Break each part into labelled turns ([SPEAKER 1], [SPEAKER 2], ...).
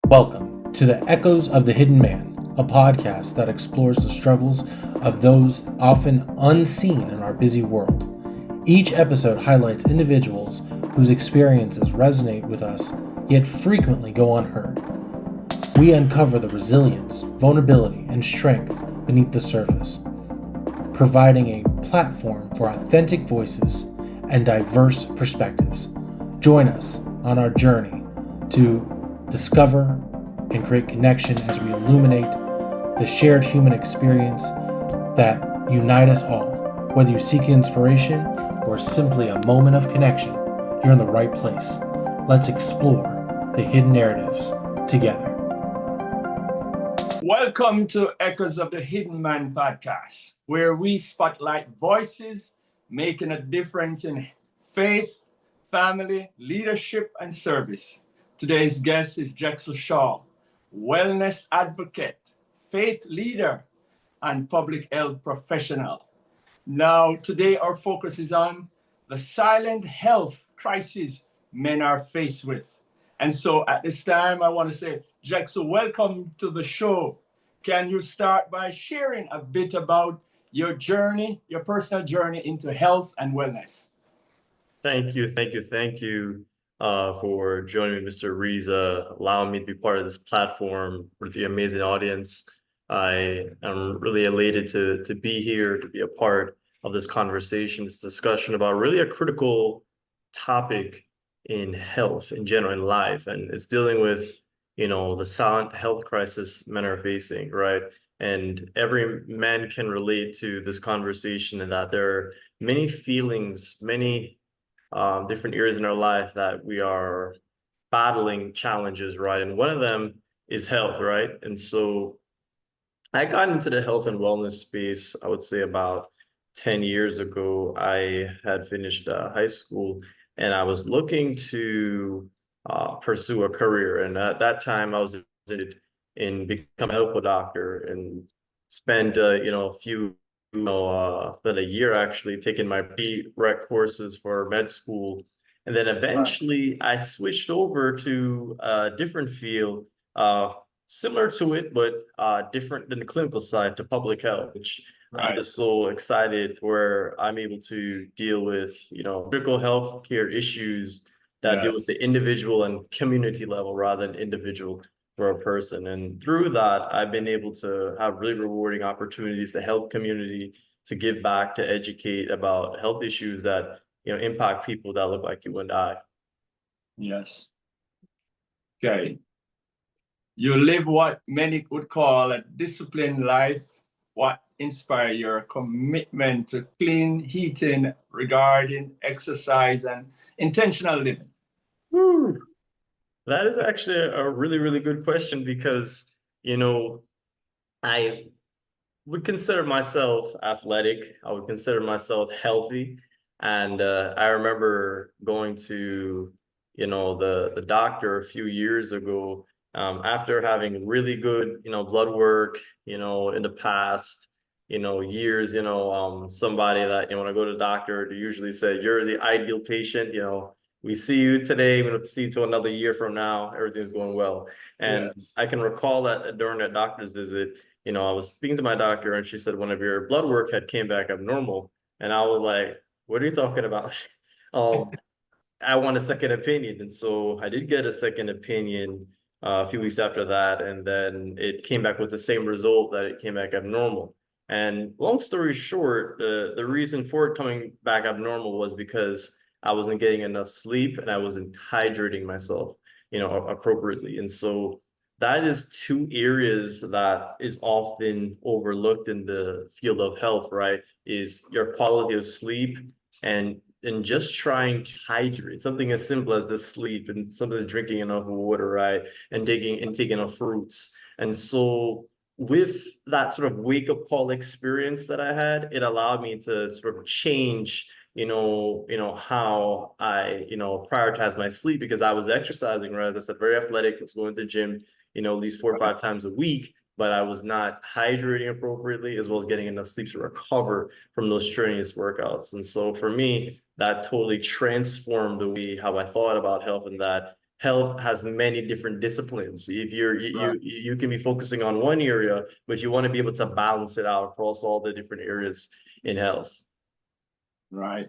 [SPEAKER 1] Welcome to the Echoes of the Hidden Man, a podcast that explores the struggles of those often unseen in our busy world. Each episode highlights individuals whose experiences resonate with us, yet frequently go unheard. We uncover the resilience, vulnerability, and strength beneath the surface, providing a platform for authentic voices and diverse perspectives. Join us on our journey to discover and create connection as we illuminate the shared human experience that unite us all. Whether you seek inspiration or simply a moment of connection, you're in the right place. Let's explore the hidden narratives together.
[SPEAKER 2] Welcome to Echoes of the Hidden Man podcast, where we spotlight voices making a difference in faith, family, leadership, and service. Today's guest is Drexel Shaw, wellness advocate, faith leader, and public health professional. Now, today our focus is on the silent health crisis men are faced with. And so at this time, I want to say, Drexel, welcome to the show. Can you start by sharing a bit about your journey, your personal journey into health and wellness?
[SPEAKER 3] Thank you for joining me, Mr. Rees, allowing me to be part of this platform with the amazing audience. I am really elated to be here, to be a part of this conversation, this discussion about really a critical topic in health in general, in life, and it's dealing with, the silent health crisis men are facing, right? And every man can relate to this conversation, and that there are many feelings, many different areas in our life that we are battling challenges, right? And one of them is health, right? And so I got into the health and wellness space, I would say about 10 years ago. I had finished high school and I was looking to pursue a career. And at that time, I was interested in becoming a medical doctor and spent, about a year actually taking my prereq courses for med school. And then eventually I switched over to a different field, similar to it, but different than the clinical side, to public health, which I'm just so excited where I'm able to deal with, critical health care issues that deal with the individual and community level rather than individual for a person. And through that, I've been able to have really rewarding opportunities to help community, to give back, to educate about health issues that, impact people that look like you and I.
[SPEAKER 2] Yes. Okay. You live what many would call a disciplined life. What inspired your commitment to clean eating, regarding exercise and intentional living?
[SPEAKER 3] Woo. That is actually a really, really good question because, I would consider myself athletic. I would consider myself healthy. And I remember going to, the doctor a few years ago, after having really good, blood work, in the past, years, somebody that, when I go to the doctor, they usually say, you're the ideal patient, we see you today, we don't see you till another year from now, everything's going well. And I can recall that during that doctor's visit, I was speaking to my doctor and she said, one of your blood work had came back abnormal. And I was like, what are you talking about? I want a second opinion. And so I did get a second opinion a few weeks after that. And then it came back with the same result, that it came back abnormal. And long story short, the reason for it coming back abnormal was because I wasn't getting enough sleep and I wasn't hydrating myself, appropriately. And so that is two areas that is often overlooked in the field of health, right? Is your quality of sleep and just trying to hydrate, something as simple as the sleep and something drinking enough water, right? And taking enough fruits. And so with that sort of wake-up call experience that I had, it allowed me to sort of change how I, prioritize my sleep, because I was exercising, right? As I said, very athletic, was going to the gym, at least 4 or 5 times a week, but I was not hydrating appropriately, as well as getting enough sleep to recover from those strenuous workouts. And so for me, that totally transformed the way how I thought about health, and that health has many different disciplines. If you can be focusing on one area, but you want to be able to balance it out across all the different areas in health.
[SPEAKER 2] Right.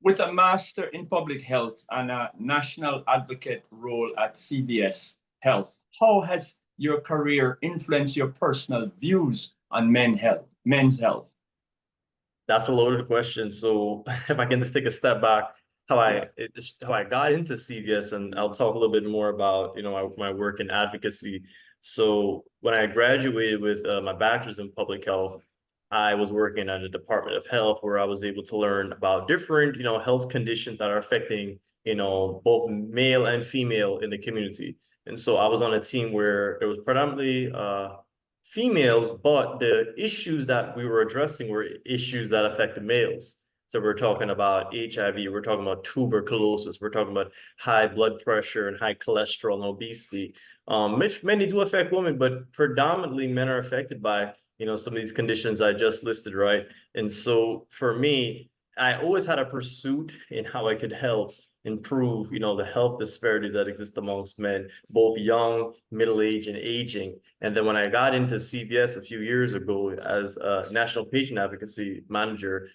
[SPEAKER 2] With a master in public health and a national advocate role at CVS Health, how has your career influenced your personal views on men's health?
[SPEAKER 3] That's a loaded question. So if I can just take a step back, how I got into CVS, and I'll talk a little bit more about my work in advocacy. So when I graduated with my bachelor's in public health, I was working at the Department of Health, where I was able to learn about different health conditions that are affecting both male and female in the community. And so I was on a team where it was predominantly females, but the issues that we were addressing were issues that affected males. So we're talking about HIV, we're talking about tuberculosis, we're talking about high blood pressure and high cholesterol and obesity, which many do affect women, but predominantly men are affected by some of these conditions I just listed, right? And so for me, I always had a pursuit in how I could help improve, the health disparity that exists amongst men, both young, middle-aged, and aging. And then when I got into CVS a few years ago as a National Patient Advocacy Manager,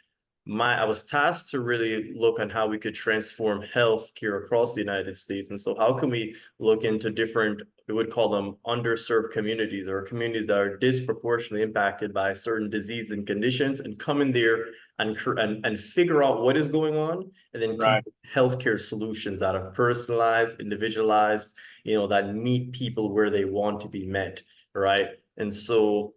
[SPEAKER 3] I was tasked to really look on how we could transform healthcare across the United States. And so how can we look into different, we would call them underserved communities, or communities that are disproportionately impacted by certain diseases and conditions, and come in there and figure out what is going on, and then
[SPEAKER 2] Right.
[SPEAKER 3] healthcare solutions that are personalized, individualized, that meet people where they want to be met, right? And so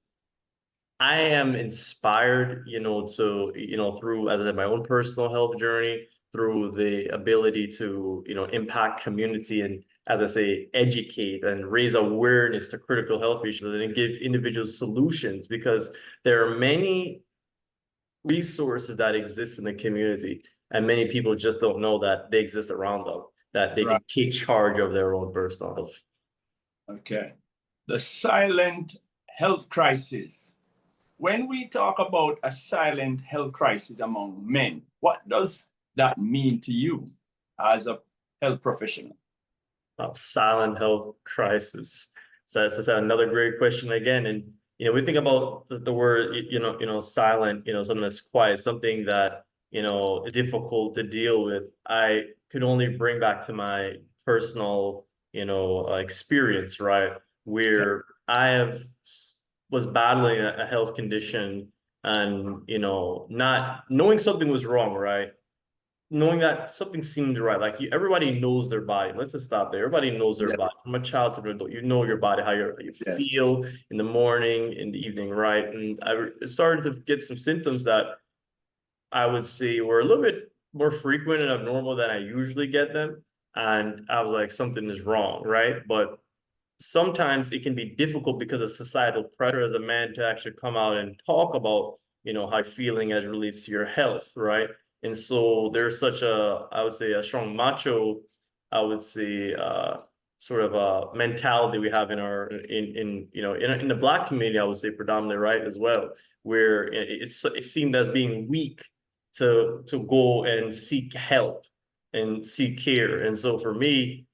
[SPEAKER 3] I am inspired, through, as I said, my own personal health journey, through the ability to, impact community and, as I say, educate and raise awareness to critical health issues, and give individuals solutions, because there are many resources that exist in the community, and many people just don't know that they exist around them, that they can take charge of their own personal health.
[SPEAKER 2] Okay. The silent health crisis. When we talk about a silent health crisis among men, what does that mean to you as a health professional?
[SPEAKER 3] Silent health crisis. So that's another great question again. And we think about the word, silent, something that's quiet, something that is difficult to deal with. I could only bring back to my personal, experience, right, where I was battling a health condition, and not knowing something was wrong, right? Knowing that something seemed right, like everybody knows their body. Let's just stop there. Everybody knows their body, from a child to an adult. You know your body, how you feel in the morning, in the evening, right? And I started to get some symptoms that I would say were a little bit more frequent and abnormal than I usually get them. And I was like, something is wrong, right? But sometimes it can be difficult because of societal pressure as a man to actually come out and talk about, how you're feeling as it relates to your health, right? And so there's such I would say, a strong macho, I would say, sort of a mentality we have in the Black community, I would say predominantly, right, as well, where it's seen as being weak to go and seek help and seek care. And so for me,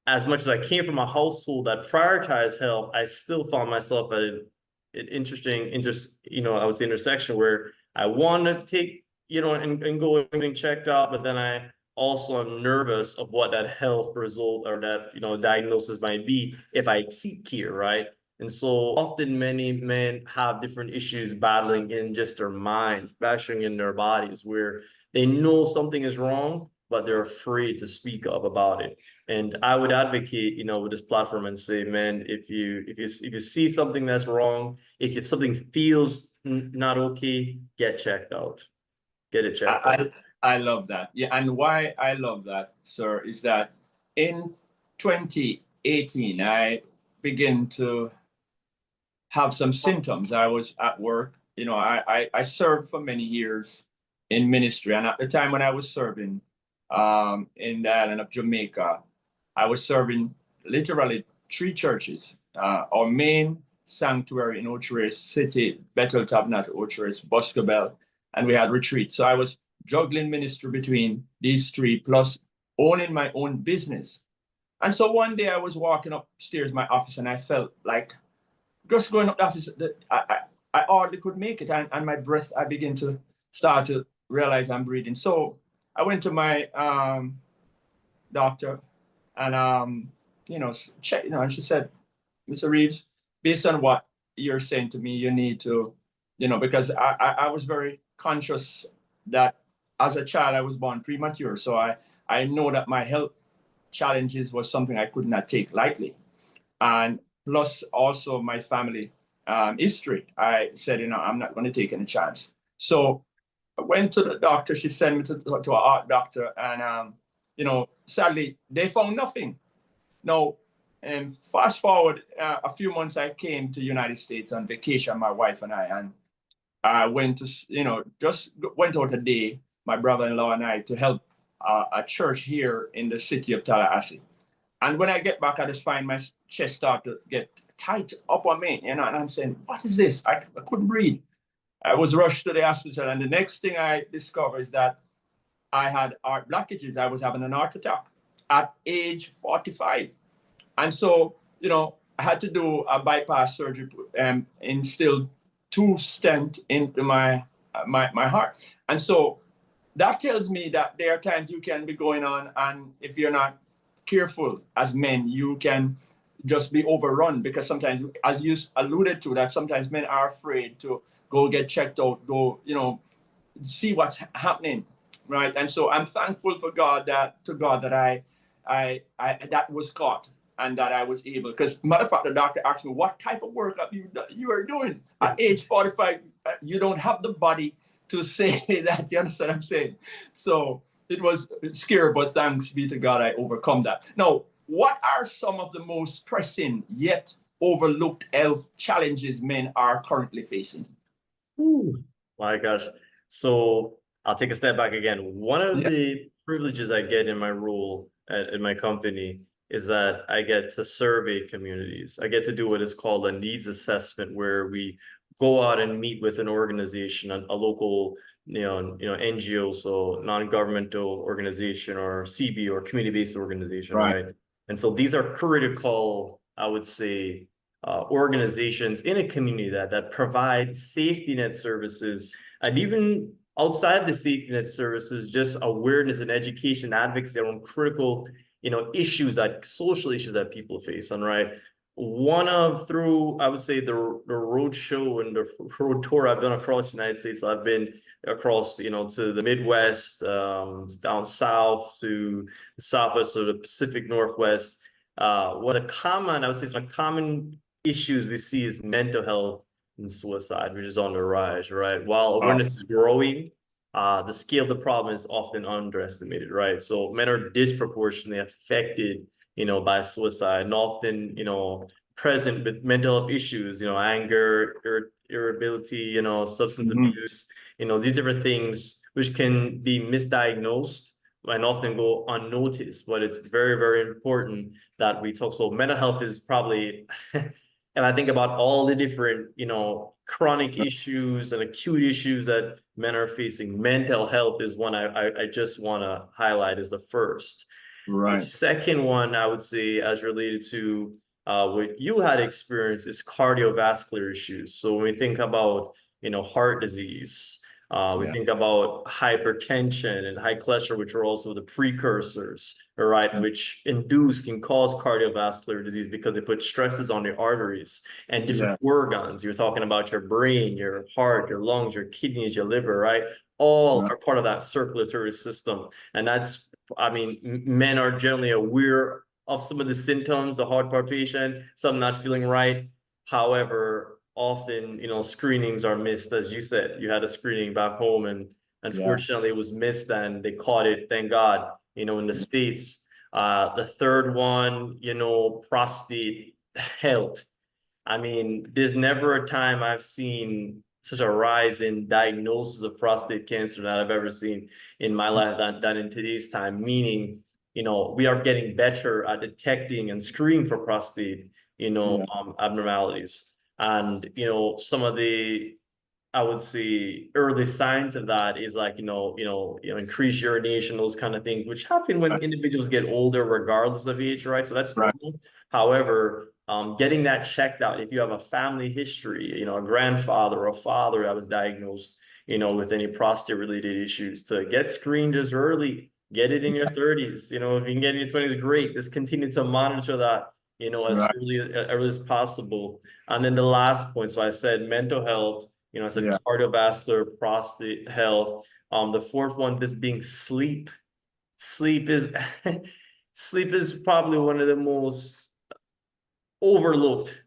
[SPEAKER 3] as much as I came from a household that prioritized health, I still found myself at an interesting, I would say, intersection where I want to take, and go and getting checked out, but then I also am nervous of what that health result or that, diagnosis might be if I seek care, right? And so often many men have different issues battling in just their minds, bashing in their bodies, where they know something is wrong, but they're afraid to speak up about it. And I would advocate, with this platform and say, man, if you see something that's wrong, if something feels not okay, get checked out. Get it checked out.
[SPEAKER 2] I love that. Yeah, and why I love that, sir, is that in 2018, I began to have some symptoms. I was at work. I served for many years in ministry, and at the time when I was serving in the island of Jamaica, I was serving literally 3 churches. Our main sanctuary in Ocho City, Bethel Tabernacle, Ocho Boscobel, and we had retreats. So I was juggling ministry between these 3, plus owning my own business. And so one day I was walking upstairs in my office and I felt like just going up the office, I hardly could make it. And my breath, I began to start to realize I'm breathing. So I went to my doctor and, check, and she said, Mr. Reeves, based on what you're saying to me, you need to, because I was very conscious that as a child I was born premature. So I know that my health challenges was something I could not take lightly. And plus also my family history. I said, I'm not going to take any chance. So I went to the doctor. She sent me to an art doctor. And, sadly, they found nothing. Now, and fast forward a few months, I came to the United States on vacation, my wife and I. And I went to, just went out a day, my brother-in-law and I, to help a church here in the city of Tallahassee. And when I get back, I just find my chest start to get tight up on me, and I'm saying, what is this? I couldn't breathe. I was rushed to the hospital, and the next thing I discovered is that I had heart blockages. I was having an heart attack at age 45. And so, I had to do a bypass surgery and instill 2 stents into my heart. And so that tells me that there are times you can be going on, and if you're not careful as men, you can just be overrun, because sometimes, as you alluded to, that sometimes men are afraid to go get checked out, go, see what's happening, right? And so I'm thankful for God that I that was caught and that I was able. Because matter of fact, the doctor asked me, what type of work you are doing at age 45? You don't have the body to say that. You understand what I'm saying? So it was scary, but thanks be to God, I overcome that. Now, what are some of the most pressing yet overlooked health challenges men are currently facing?
[SPEAKER 3] Ooh, my gosh. So I'll take a step back again. One of the privileges I get in my role in my company is that I get to survey communities. I get to do what is called a needs assessment, where we go out and meet with an organization, a local, NGO, so non-governmental organization, or CB, or community-based organization, right? And so these are critical, I would say, organizations in a community that provide safety net services, and even outside the safety net services, just awareness and education, advocacy on critical, issues, social issues that people face. And right, through, I would say, the road show and the road tour I've done across the United States. So I've been across, to the Midwest, down south to the Southwest, so the Pacific Northwest. What a common, I would say, some common issues we see is mental health and suicide, which is on the rise, right? While awareness is growing, the scale of the problem is often underestimated, right? So men are disproportionately affected, by suicide, and often, present with mental health issues, anger, irritability, substance abuse, these different things which can be misdiagnosed and often go unnoticed. But it's very, very important that we talk. So mental health is probably and I think about all the different, chronic issues and acute issues that men are facing. Mental health is one I just want to highlight as the first.
[SPEAKER 2] Right.
[SPEAKER 3] The second one, I would say, as related to what you had experienced, is cardiovascular issues. So when we think about, heart disease, we think about hypertension and high cholesterol, which are also the precursors, right, which can cause cardiovascular disease because they put stresses on the arteries and different organs. You're talking about your brain, your heart, your lungs, your kidneys, your liver, right? All are part of that circulatory system. And that's, men are generally aware of some of the symptoms, the heart palpitation, some not feeling right. However, often, screenings are missed. As you said, you had a screening back home, and unfortunately it was missed, and they caught it, thank God, in the States. The third one, prostate health. There's never a time I've seen such a rise in diagnosis of prostate cancer that I've ever seen in my life than in today's time, meaning, we are getting better at detecting and screening for prostate, abnormalities. And, some of the, I would say early signs of that is like, increased urination, those kind of things, which happen when individuals get older, regardless of age, right? So that's normal. However, getting that checked out, if you have a family history, a grandfather or a father that was diagnosed, with any prostate related issues, to get screened as early, get it in your 30s, if you can get it in your 20s, great. Just continue to monitor that, as early as possible. And then the last point, so I said mental health, I said cardiovascular, prostate health. The fourth one, this being sleep. Sleep is sleep is probably one of the most overlooked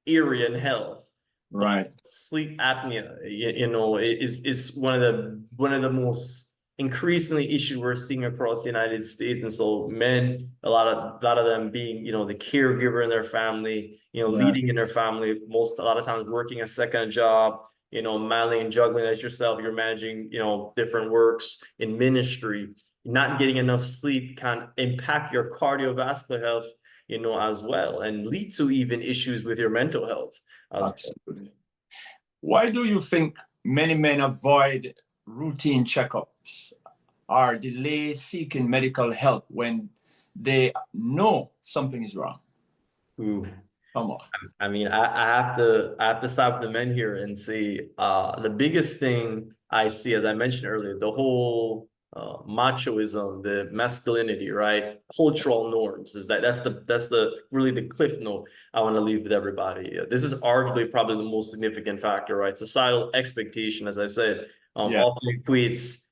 [SPEAKER 3] area in health.
[SPEAKER 2] Right.
[SPEAKER 3] Sleep apnea, is one of the most increasingly issue we're seeing across the United States. And so men, a lot of them being, the caregiver in their family, leading in their family, a lot of times working a second job, managing and juggling as yourself, you're managing, different works in ministry. Not getting enough sleep can impact your cardiovascular health, as well, and lead to even issues with your mental health.
[SPEAKER 2] Absolutely. Why do you think many men avoid routine checkups or delay seeking medical help when they know something is wrong?
[SPEAKER 3] Ooh.
[SPEAKER 2] Come on.
[SPEAKER 3] I mean, I have to stop the men here and say, the biggest thing I see, as I mentioned earlier, the whole machoism, the masculinity, right? Cultural norms that's the really the cliff note I want to leave with everybody. This is arguably probably the most significant factor, right? Societal expectation, as I said, often equates,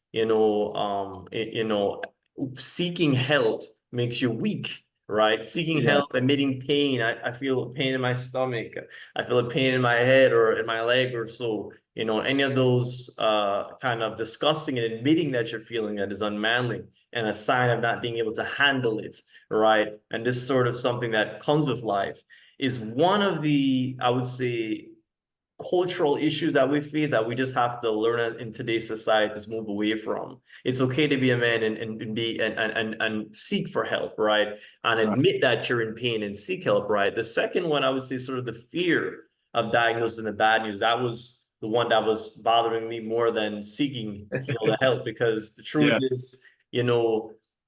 [SPEAKER 3] seeking help makes you weak. Right, seeking help, admitting pain. I feel pain in my stomach. I feel a pain in my head or in my leg or so. Any of those kind of discussing and admitting that you're feeling that is unmanly and a sign of not being able to handle it. Right, and this sort of something that comes with life is one of the, I would say, cultural issues that we face that we just have to learn in today's society to move away from. It's okay to be a man and be and seek for help, right? And admit that you're in pain and seek help, right? The second one, I would say, sort of the fear of diagnosing the bad news. That was the one that was bothering me more than seeking, the help, because the truth is,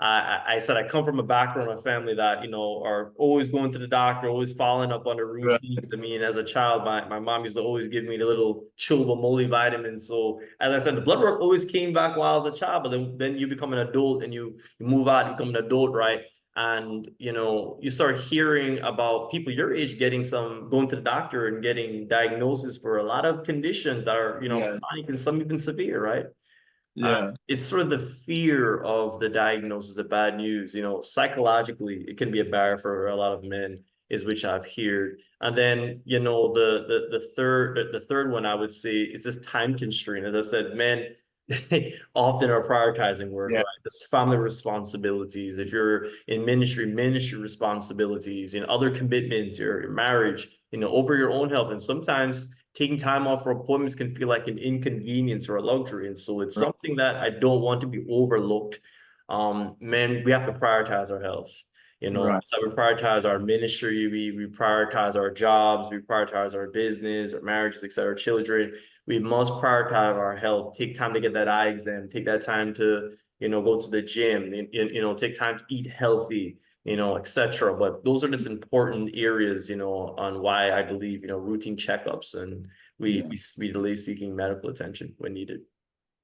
[SPEAKER 3] I said I come from a background, a family that, are always going to the doctor, always following up on the routines. I mean, as a child, my mom used to always give me the little chewable multivitamins. So as I said, the blood work always came back while I was a child, but then you become an adult and you move out, you become an adult, right? And, you start hearing about people your age going to the doctor and getting diagnoses for a lot of conditions that are, chronic and some even severe, right? It's sort of the fear of the diagnosis, the bad news, psychologically, it can be a barrier for a lot of men, is which I've heard. And then, the third one I would say is this time constraint. As I said, men often are prioritizing work, right? This family responsibilities. If you're in ministry responsibilities, other commitments, your marriage, over your own health. And sometimes taking time off for appointments can feel like an inconvenience or a luxury. And so it's something that I don't want to be overlooked. Men, we have to prioritize our health. So we prioritize our ministry, we prioritize our jobs, we prioritize our business, our marriages, etc., children. We must prioritize our health. Take time to get that eye exam. Take that time to, go to the gym. Take time to eat healthy. etc. But those are just important areas, on why I believe, routine checkups, and we delay seeking medical attention when needed.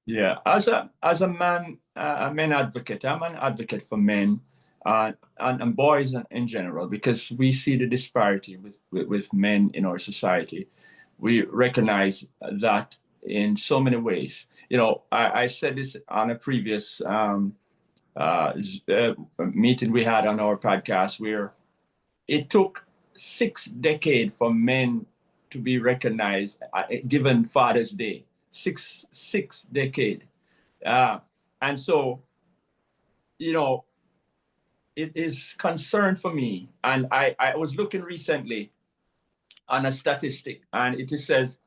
[SPEAKER 2] Yeah, as a man, a men advocate, I'm an advocate for men and boys in general, because we see the disparity with men in our society. We recognize that in so many ways. I said this on a previous meeting we had on our podcast, where it took 6 decades for men to be recognized, given Father's Day. Six decades. And so, it is concern for me. And I was looking recently on a statistic, and it says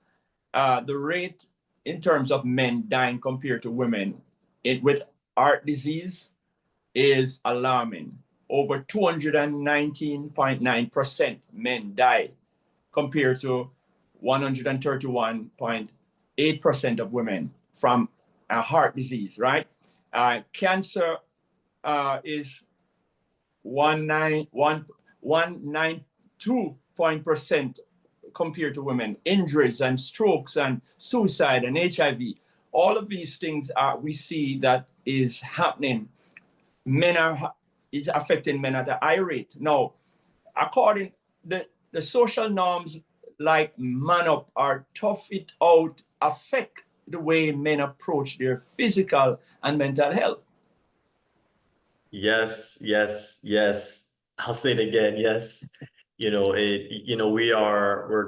[SPEAKER 2] the rate in terms of men dying compared to women with heart disease is alarming. Over 219.9% men die compared to 131.8% 8% of women from a heart disease, right? Cancer is 192% compared to women. Injuries and strokes and suicide and HIV. All of these things we see that is happening. It's affecting men at a high rate. Now, according the social norms like man up or tough it out affect the way men approach their physical and mental health.
[SPEAKER 3] Yes, yes, yes. I'll say it again. Yes. We're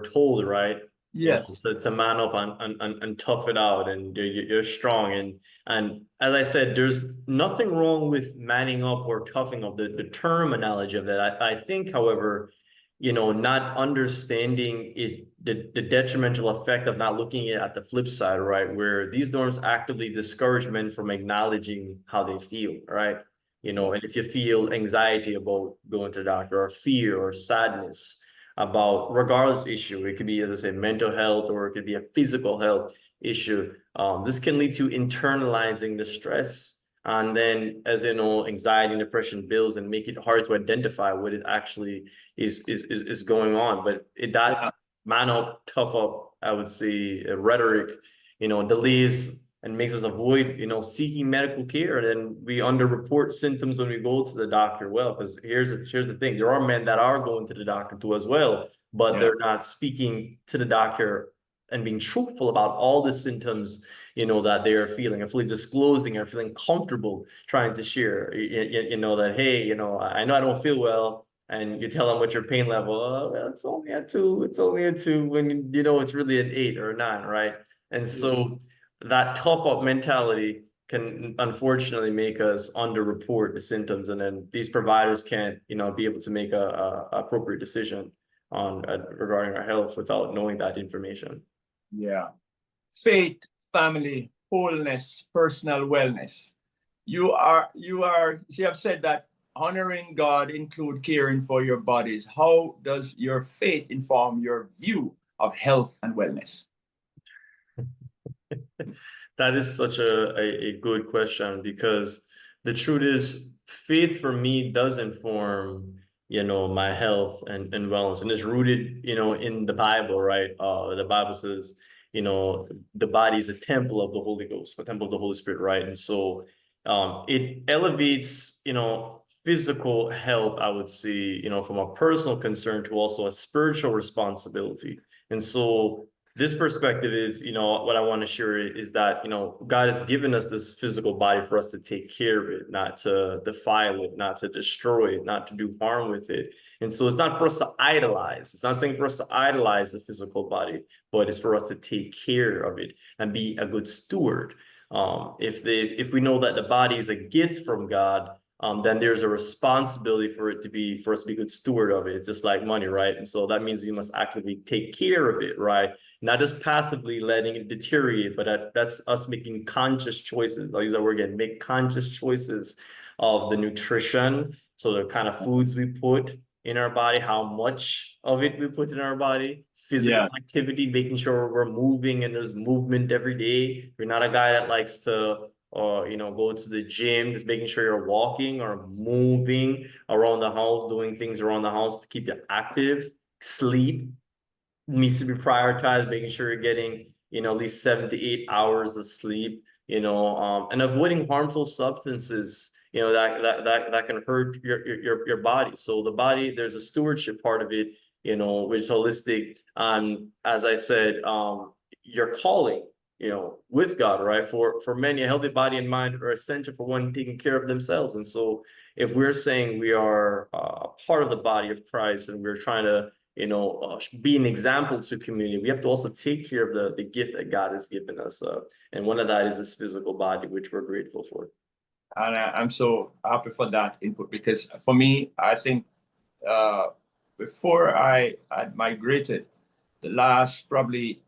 [SPEAKER 3] told, right?
[SPEAKER 2] Yes.
[SPEAKER 3] To man up and tough it out, and you're strong. And as I said, there's nothing wrong with manning up or toughing up, the term analogy of that. I think, however, not understanding the detrimental effect of not looking at the flip side, right? Where these norms actively discourage men from acknowledging how they feel, right? And if you feel anxiety about going to the doctor, or fear or sadness about regardless issue, it could be, as I said, mental health, or it could be a physical health issue. This can lead to internalizing the stress. And then, as anxiety and depression builds and make it hard to identify what it actually is going on. But that man up, tough up, I would say, rhetoric, delays and makes us avoid, seeking medical care. Then we underreport symptoms when we go to the doctor. Well, because here's the thing: there are men that are going to the doctor too as well, but they're not speaking to the doctor and being truthful about all the symptoms, that they are feeling, and fully disclosing or feeling comfortable trying to share, that, hey, I know I don't feel well. And you tell them what your pain level, well, it's only a 2, when it's really an 8 or a 9, right? And so that tough up mentality can unfortunately make us underreport the symptoms, and then these providers can't, be able to make a appropriate decision on regarding our health without knowing that information.
[SPEAKER 2] Yeah. Faith, family, wholeness, personal wellness. You have said that honoring God include caring for your bodies. How does your faith inform your view of health and wellness?
[SPEAKER 3] That is such a good question, because the truth is, faith for me does inform, my health and wellness, and it's rooted, in the Bible, right? The Bible says, the body is a temple of the Holy Ghost, a temple of the Holy Spirit, right? And so it elevates, physical health, I would say, from a personal concern to also a spiritual responsibility. And so this perspective is, what I want to share is that, God has given us this physical body for us to take care of it, not to defile it, not to destroy it, not to do harm with it. And so it's not for us to idolize. It's not saying for us to idolize the physical body, but it's for us to take care of it and be a good steward. If we know that the body is a gift from God, then there's a responsibility for us to be good steward of it. It's just like money, right? And so that means we must actively take care of it, right? Not just passively letting it deteriorate, but that's us making conscious choices. I'll use that word again: make conscious choices of the nutrition. So the kind of foods we put in our body, how much of it we put in our body, physical activity, making sure we're moving and there's movement every day. You're not a guy that likes to go to the gym, just making sure you're walking or moving around the house, doing things around the house to keep you active. Sleep needs to be prioritized, making sure you're getting, at least 7 to 8 hours of sleep, and avoiding harmful substances, that can hurt your body. So the body, there's a stewardship part of it, which is holistic. As I said, your calling, with God, right? For many, a healthy body and mind are essential for one taking care of themselves. And so if we're saying we are a part of the body of Christ, and we're trying to, be an example to community, we have to also take care of the gift that God has given us. And one of that is this physical body, which we're grateful for.
[SPEAKER 2] And I'm so happy for that input, because for me, I think before I had migrated, the last probably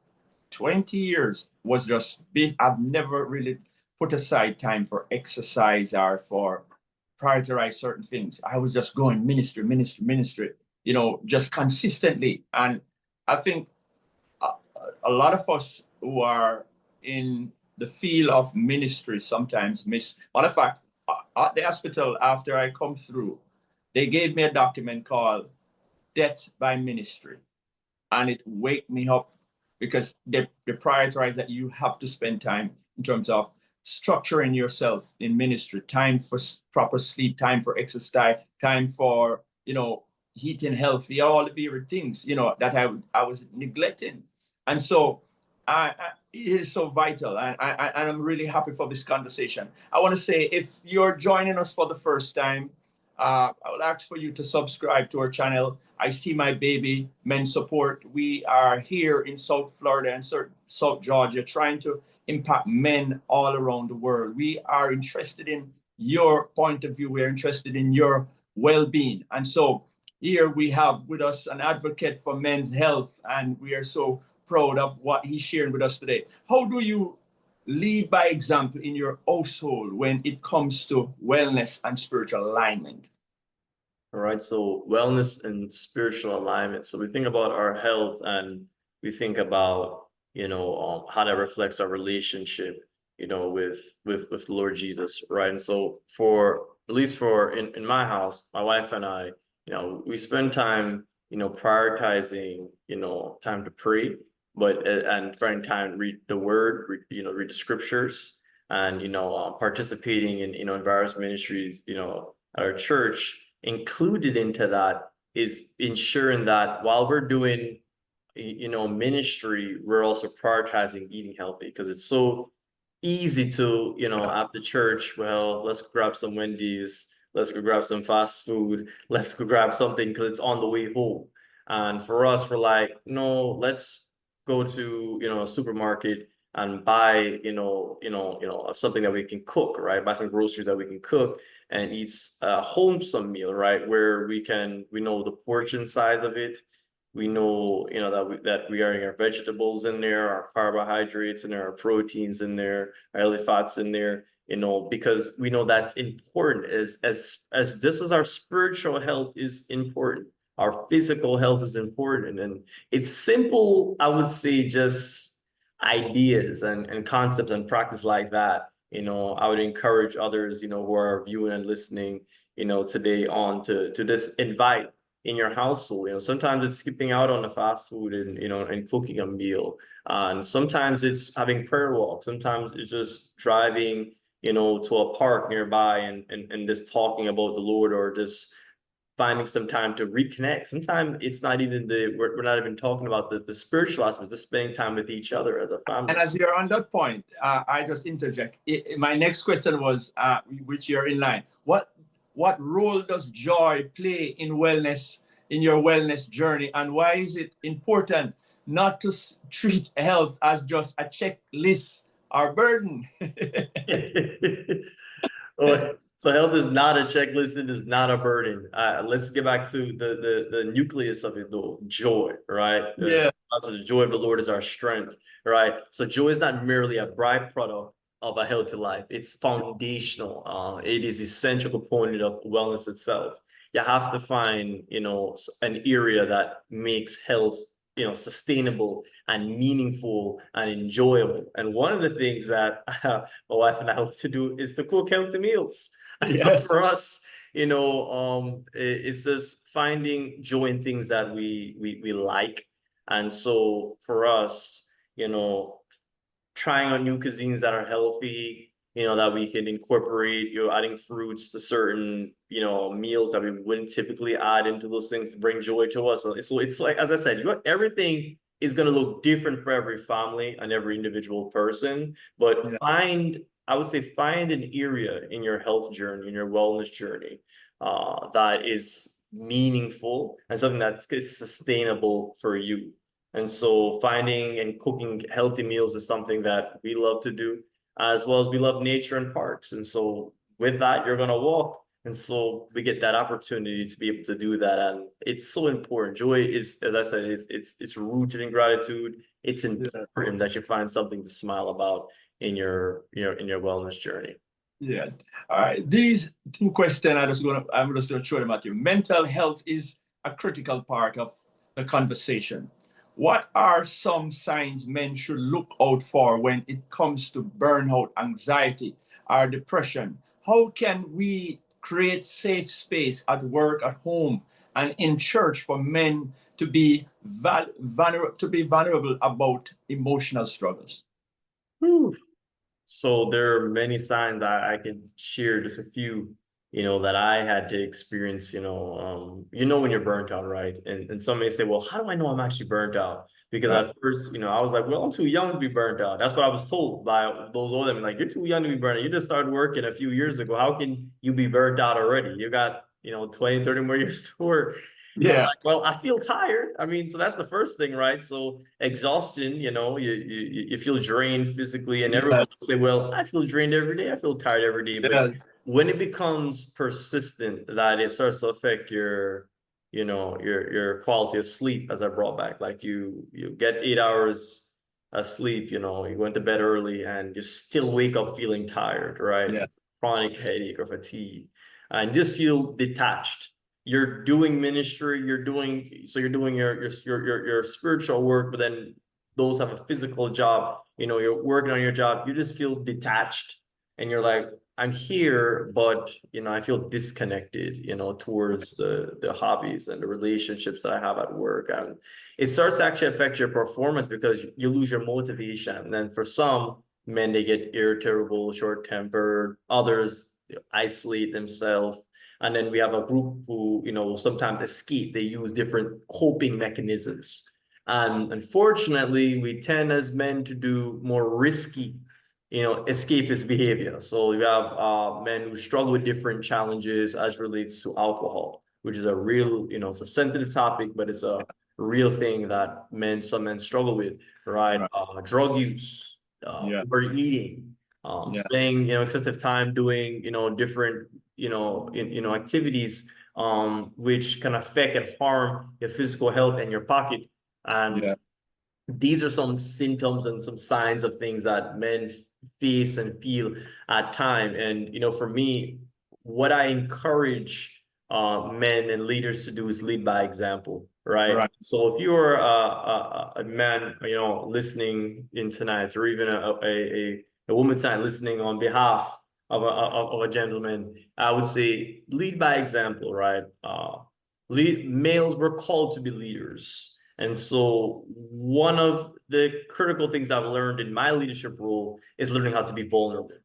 [SPEAKER 2] 20 years was just, I've never really put aside time for exercise or for prioritize certain things. I was just going ministry, just consistently. And I think a lot of us who are in the field of ministry sometimes miss. Matter of fact, at the hospital, after I come through, they gave me a document called Death by Ministry. And it waked me up because they prioritize that you have to spend time in terms of structuring yourself in ministry, time for proper sleep, time for exercise, time for, eating healthy, all the favorite things, that I was neglecting. And so it is so vital. And I'm really happy for this conversation. I want to say, if you're joining us for the first time, I would ask for you to subscribe to our channel. I See My Baby Men Support. We are here in South Florida and South Georgia trying to impact men all around the world. We are interested in your point of view. We're interested in your well-being. And so here we have with us an advocate for men's health, and we are so proud of what he's sharing with us today. How do you lead by example in your household when it comes to wellness and spiritual alignment?
[SPEAKER 3] All right, so wellness and spiritual alignment. So we think about our health, and we think about, how that reflects our relationship, with the Lord Jesus, right? And so at least in my house, my wife and I, we spend time, prioritizing, time to pray, and spending time to read the word, read the scriptures, and, participating in various ministries, at our church. Included into that is ensuring that while we're doing, ministry, we're also prioritizing eating healthy, because it's so easy to, after church, well, let's grab some Wendy's, let's go grab some fast food, let's go grab something because it's on the way home. And for us, we're like, no, let's go to, a supermarket and buy, something that we can cook, right? Buy some groceries that we can cook and eat a wholesome meal, right? Where we know the portion size of it. We know, that we are getting our vegetables in there, our carbohydrates in there, our proteins in there, our healthy fats in there, because we know that's important as just as our spiritual health is important, our physical health is important. And it's simple, I would say, just ideas and concepts and practice like that. I would encourage others, who are viewing and listening, today on to just invite in your household. Sometimes it's skipping out on the fast food and cooking a meal. And sometimes it's having prayer walks. Sometimes it's just driving, to a park nearby and just talking about the Lord, or just finding some time to reconnect. Sometimes it's not even we're not even talking about the spiritual aspect, just spending time with each other as a family.
[SPEAKER 2] And as you're on that point, I just interject. My next question was, which you're in line. What role does joy play in wellness, in your wellness journey, and why is it important not to treat health as just a checklist or burden?
[SPEAKER 3] So health is not a checklist, it is not a burden. Let's get back to the nucleus of it, though. Joy, right?
[SPEAKER 2] Yeah.
[SPEAKER 3] So the joy of the Lord is our strength, right? So joy is not merely a byproduct of a healthy life. It's foundational. It is essential component of wellness itself. You have to find, an area that makes health, sustainable and meaningful and enjoyable. And one of the things that my wife and I love to do is to cook healthy meals. And so for us, it's just finding joy in things that we like. And so for us, trying out new cuisines that are healthy, that we can incorporate, adding fruits to certain, meals that we wouldn't typically add into those things to bring joy to us. So it's like, as I said, everything is going to look different for every family and every individual person, but I would say find an area in your health journey, in your wellness journey, that is meaningful and something that is sustainable for you. And so finding and cooking healthy meals is something that we love to do, as well as we love nature and parks. And so with that, you're going to walk. And so we get that opportunity to be able to do that. And it's so important. Joy is, as I said, it's rooted in gratitude. It's important that you find something to smile about in your wellness journey.
[SPEAKER 2] Yeah. All right. These two questions I'm just going to throw them at you. Mental health is a critical part of the conversation. What are some signs men should look out for when it comes to burnout, anxiety, or depression? How can we create safe space at work, at home, and in church for men to be vulnerable about emotional struggles?
[SPEAKER 3] Whew. So there are many signs I can share just a few, that I had to experience, when you're burnt out, right? And some may say, well, how do I know I'm actually burnt out? Because
[SPEAKER 2] Right.
[SPEAKER 3] at first, I was like, well, I'm too young to be burnt out. That's what I was told by those older men. Like, you're too young to be burnt out. You just started working a few years ago. How can you be burnt out already? You got, 20, 30 more years to work. And I'm
[SPEAKER 2] Yeah.
[SPEAKER 3] like, well, I feel tired. I mean, so that's the first thing, right? So exhaustion, you feel drained physically, and everyone
[SPEAKER 2] Yeah.
[SPEAKER 3] will say, well, I feel drained every day. I feel tired every day. But
[SPEAKER 2] Yeah.
[SPEAKER 3] when it becomes persistent, that it starts to affect your quality of sleep, as I brought back, like you get 8 hours of sleep, you go into bed early and you still wake up feeling tired, right?
[SPEAKER 2] Yeah.
[SPEAKER 3] Chronic headache or fatigue, and just feel detached. You're doing ministry, you're doing your spiritual work, but then those have a physical job, you're working on your job, you just feel detached, and you're like, I'm here, but I feel disconnected, towards the hobbies and the relationships that I have at work. And it starts to actually affect your performance because you lose your motivation. And then for some men, they get irritable, short-tempered, others isolate themselves. And then we have a group who, sometimes escape. They use different coping mechanisms. And unfortunately, we tend as men to do more risky, escapist behavior. So you have men who struggle with different challenges as relates to alcohol, which is a real, it's a sensitive topic, but it's a real thing that some men struggle with, right?
[SPEAKER 2] Right.
[SPEAKER 3] Drug use,
[SPEAKER 2] Yeah.
[SPEAKER 3] overeating,
[SPEAKER 2] Yeah.
[SPEAKER 3] spending, excessive time doing, different, activities, which can affect and harm your physical health and your pocket. And
[SPEAKER 2] Yeah.
[SPEAKER 3] these are some symptoms and some signs of things that men face and feel at time. And for me, what I encourage men and leaders to do is lead by example, right?
[SPEAKER 2] Right.
[SPEAKER 3] So if you're a man, listening in tonight, or even a woman tonight listening on behalf of a gentleman, I would say lead by example, right? Males were called to be leaders. And so one of the critical things I've learned in my leadership role is learning how to be vulnerable.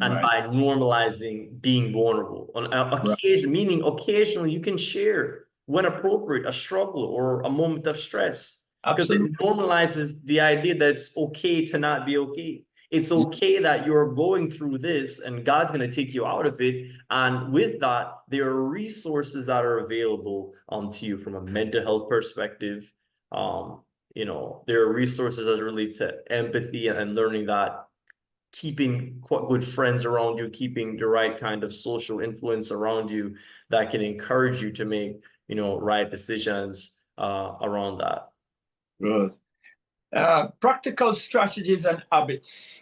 [SPEAKER 3] And
[SPEAKER 2] Right.
[SPEAKER 3] by normalizing being vulnerable on
[SPEAKER 2] Right.
[SPEAKER 3] occasion, meaning occasionally you can share when appropriate, a struggle or a moment of stress, because it
[SPEAKER 2] Absolutely.
[SPEAKER 3] normalizes the idea that it's okay to not be okay. It's okay that you're going through this and God's going to take you out of it. And with that, there are resources that are available to you from a mental health perspective. Um, there are resources that relate to empathy and learning that keeping quite good friends around you, keeping the right kind of social influence around you that can encourage you to make, right decisions around that.
[SPEAKER 2] Good. Practical strategies and habits.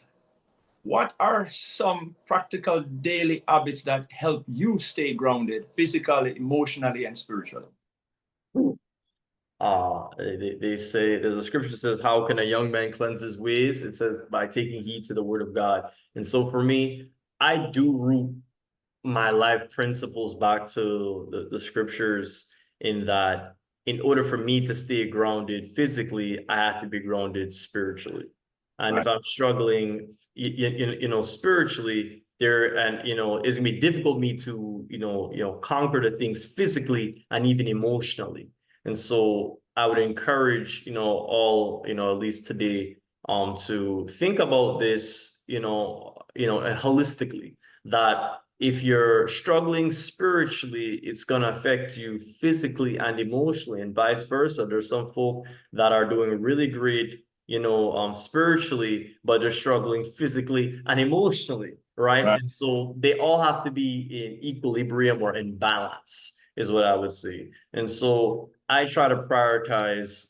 [SPEAKER 2] What are some practical daily habits that help you stay grounded physically, emotionally, and spiritually?
[SPEAKER 3] They say the scripture says, how can a young man cleanse his ways? It says by taking heed to the word of God. And so for me, I do root my life principles back to the scriptures, in that in order for me to stay grounded physically, I have to be grounded spiritually. And if
[SPEAKER 2] Right.
[SPEAKER 3] I'm struggling, spiritually, it's gonna be difficult me to, conquer the things physically and even emotionally. And so I would encourage, all, at least today, to think about this, holistically, that if you're struggling spiritually, it's going to affect you physically and emotionally, and vice versa. There's some folk that are doing really great, spiritually, but they're struggling physically and emotionally, right?
[SPEAKER 2] Right.
[SPEAKER 3] And so they all have to be in equilibrium or in balance, is what I would say. And so I try to prioritize,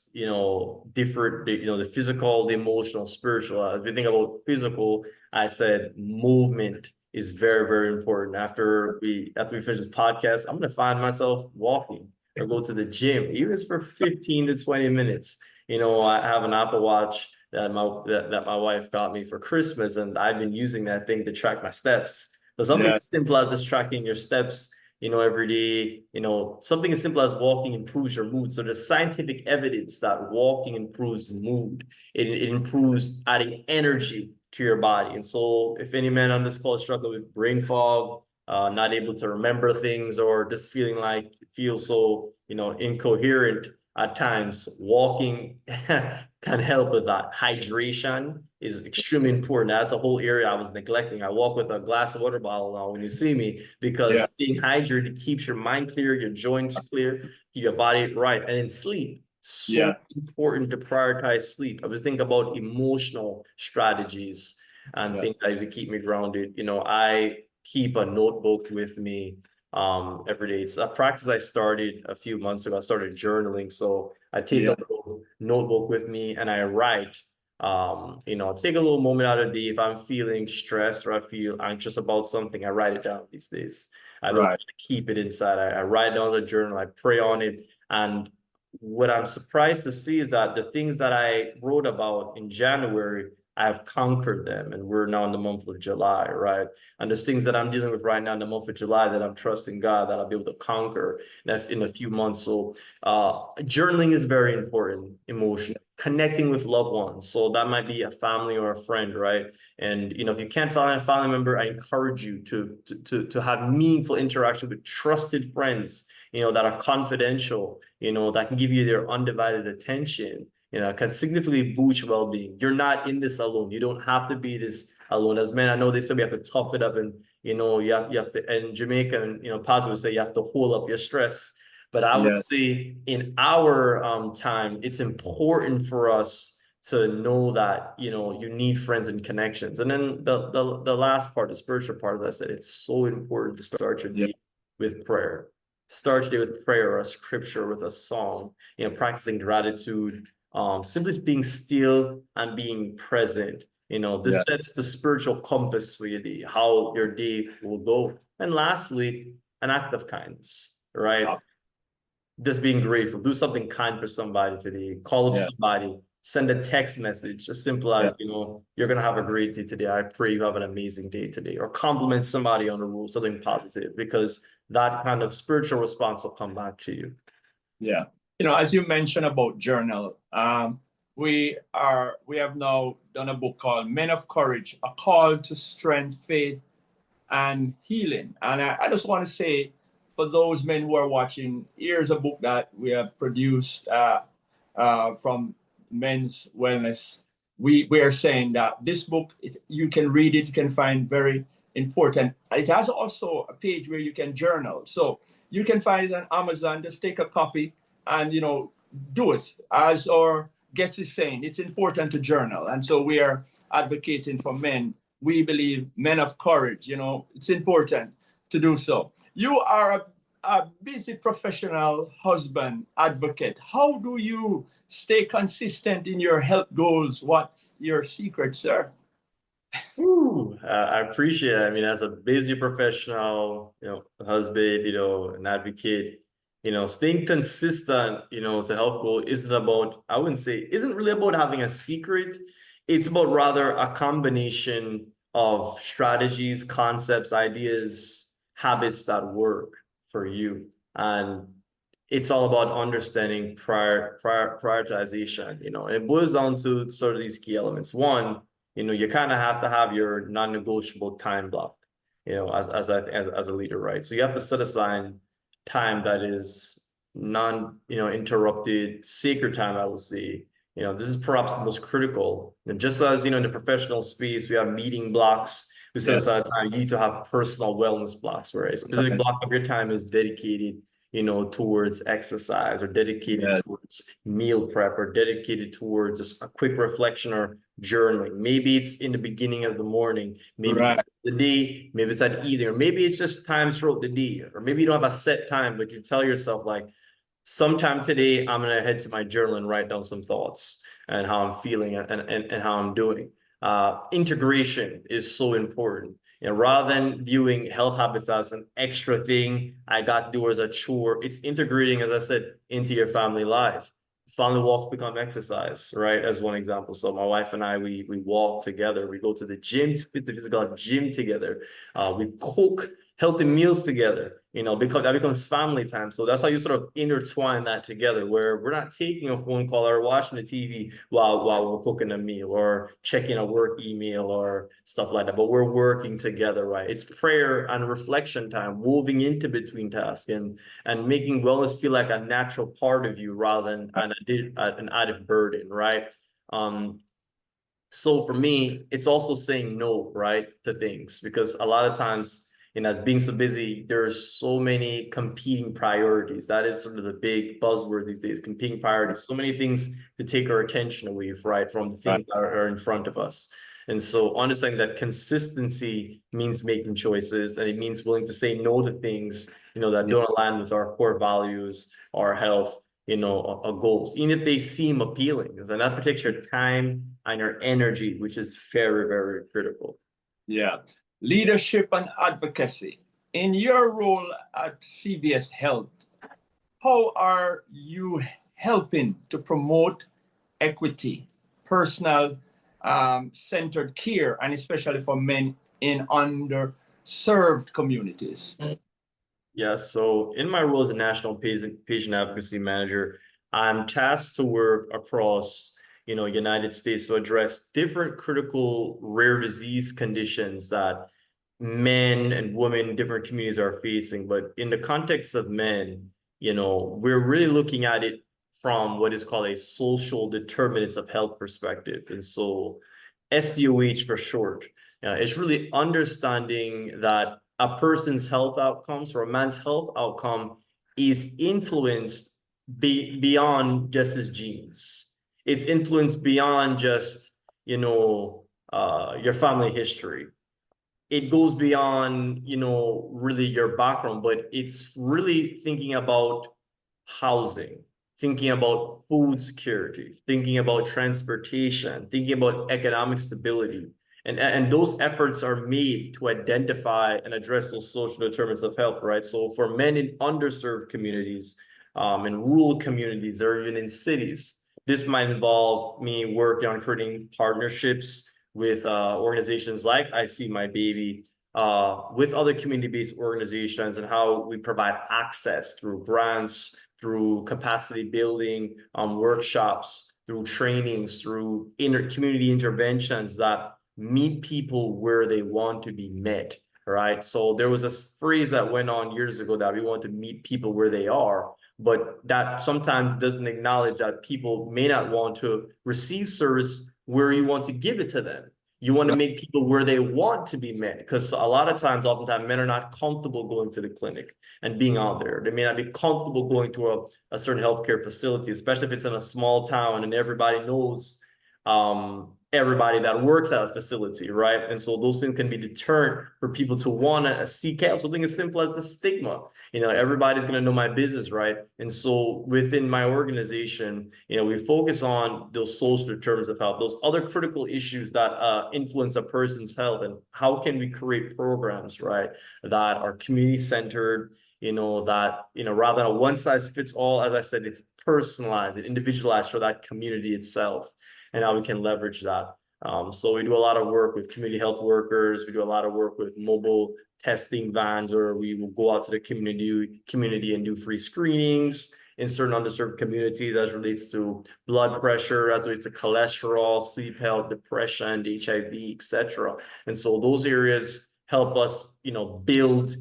[SPEAKER 3] different, the physical, the emotional, spiritual. As we think about physical, I said movement is very, very important. After we finish this podcast, I'm gonna find myself walking or go to the gym, even if it's for 15 to 20 minutes. I have an Apple Watch that my wife got me for Christmas, and I've been using that thing to track my steps. But something as simple as just tracking your steps, every day, something as simple as walking improves your mood. So there's scientific evidence that walking improves mood. It improves adding energy to your body. And so if any man on this call struggle with brain fog, not able to remember things, or just feel so, incoherent at times, walking can help with that. Hydration is extremely important. That's a whole area I was neglecting. I walk with a glass of water bottle now when you see me, because being hydrated keeps your mind clear, your joints clear, your body right. And then sleep. So important to prioritize sleep. I was thinking about emotional strategies and things that keep me grounded. I keep a notebook with me every day. It's a practice I started a few months ago. I started journaling. So I take a little notebook with me and I write. I'll take a little moment out of the day. If I'm feeling stressed or I feel anxious about something, I write it down these days. I don't keep it inside. I write down the journal, I pray on it. And what I'm surprised to see is that the things that I wrote about in January, I've conquered them, and we're now in the month of July, right? And there's things that I'm dealing with right now in the month of July that I'm trusting God that I'll be able to conquer in a few months. So journaling is very important, emotion, connecting with loved ones. So that might be a family or a friend, right? And if you can't find a family member, I encourage you to have meaningful interaction with trusted friends, that are confidential, that can give you their undivided attention. Can significantly boost your well-being. You're not in this alone. You don't have to be this alone. As men, I know they say we have to tough it up, and you have to. And Jamaica and Pat would say you have to hold up your stress. But I would say in our time, it's important for us to know that you need friends and connections. And then the last part, the spiritual part, as I said, it's so important to start your day with prayer. Start your day with prayer, or a scripture, with a song. Practicing gratitude. Simply being still and being present. This sets the spiritual compass for your day, how your day will go. And lastly, an act of kindness, right? Just being grateful. Do something kind for somebody today. Call up somebody. Send a text message, as simple as, you're going to have a great day today. I pray you have an amazing day today. Or compliment somebody on the roof, something positive, because that kind of spiritual response will come back to you.
[SPEAKER 2] Yeah. As you mentioned about journal, we have now done a book called Men of Courage, A Call to Strength, Faith, and Healing. And I just want to say, for those men who are watching, here's a book that we have produced from Men's Wellness. We are saying that this book, you can read it, you can find very important. It has also a page where you can journal. So you can find it on Amazon. Just take a copy and, do it. As our guest is saying, it's important to journal. And so we are advocating for men. We believe men of courage, it's important to do so. You are a busy professional husband, advocate. How do you stay consistent in your health goals? What's your secret, sir?
[SPEAKER 3] I appreciate it. I mean, as a busy professional, husband, an advocate, staying consistent, as a health goal isn't really about having a secret. It's about rather a combination of strategies, concepts, ideas, habits that work for you. And it's all about understanding prioritization, it boils down to sort of these key elements. One, you kind of have to have your non-negotiable time block, as a leader, right? So you have to set aside time that is interrupted, sacred time, I would say. This is perhaps the most critical. And just as, in the professional space, we have meeting blocks, we set aside time. You need to have personal wellness blocks, where a specific block of your time is dedicated, towards exercise, or dedicated towards meal prep, or dedicated towards just a quick reflection or journaling. Maybe it's in the beginning of the morning, maybe it's at the day, maybe it's at evening, or maybe it's just times throughout the day, or maybe you don't have a set time, but you tell yourself, like, sometime today, I'm going to head to my journal and write down some thoughts and how I'm feeling and how I'm doing. Integration is so important. Rather than viewing health habits as an extra thing I got to do as a chore, it's integrating, as I said, into your family life. family walks become exercise, right? As one example. So my wife and I, we walk together. We go to the gym, to the physical gym together. We cook healthy meals together, because that becomes family time. So that's how you sort of intertwine that together, where we're not taking a phone call or watching the TV while we're cooking a meal or checking a work email or stuff like that. But we're working together, right? It's prayer and reflection time, moving into between tasks and making wellness feel like a natural part of you rather than an added burden, right? So for me, it's also saying no, right, to things, because a lot of times, as being so busy, there's so many competing priorities. That is sort of the big buzzword these days, competing priorities. So many things to take our attention away, right, from the things that are in front of us. And so understanding that consistency means making choices, and it means willing to say no to things, that don't align with our core values, our health, our goals, even if they seem appealing. And that protects your time and your energy, which is very, very critical.
[SPEAKER 2] Yeah. Leadership and advocacy. In your role at CVS Health, how are you helping to promote equity, personal centered care, and especially for men in underserved communities?
[SPEAKER 3] Yeah, so in my role as a national patient advocacy manager, I'm tasked to work across, United States to address different critical rare disease conditions that men and women in different communities are facing. But in the context of men, we're really looking at it from what is called a social determinants of health perspective. And so SDOH for short, it's really understanding that a person's health outcomes or a man's health outcome is influenced beyond just his genes. It's influenced beyond just, your family history. It goes beyond, really your background, but it's really thinking about housing, thinking about food security, thinking about transportation, thinking about economic stability. And those efforts are made to identify and address those social determinants of health, right? So for men in underserved communities, in rural communities, or even in cities, this might involve me working on creating partnerships with organizations like I See My Baby, with other community-based organizations, and how we provide access through grants, through capacity building, workshops, through trainings, through community interventions that meet people where they want to be met, right? So there was a phrase that went on years ago that we want to meet people where they are, but that sometimes doesn't acknowledge that people may not want to receive service where you want to give it to them. You want to make people where they want to be met, because a lot of times, oftentimes, men are not comfortable going to the clinic and being out there. They may not be comfortable going to a certain healthcare facility, especially if it's in a small town and everybody knows everybody that works at a facility, right? And so those things can be deterrent for people to want to seek help. Something as simple as the stigma. Everybody's going to know my business, right? And so within my organization, we focus on those social determinants of health, those other critical issues that influence a person's health, and how can we create programs, right, that are community centered, that, rather than a one size fits all, as I said, it's personalized and individualized for that community itself, and how we can leverage that. So we do a lot of work with community health workers. We do a lot of work with mobile testing vans, or we will go out to the community and do free screenings in certain underserved communities as relates to blood pressure, as relates to cholesterol, sleep health, depression, HIV, etc. And so those areas help us, build,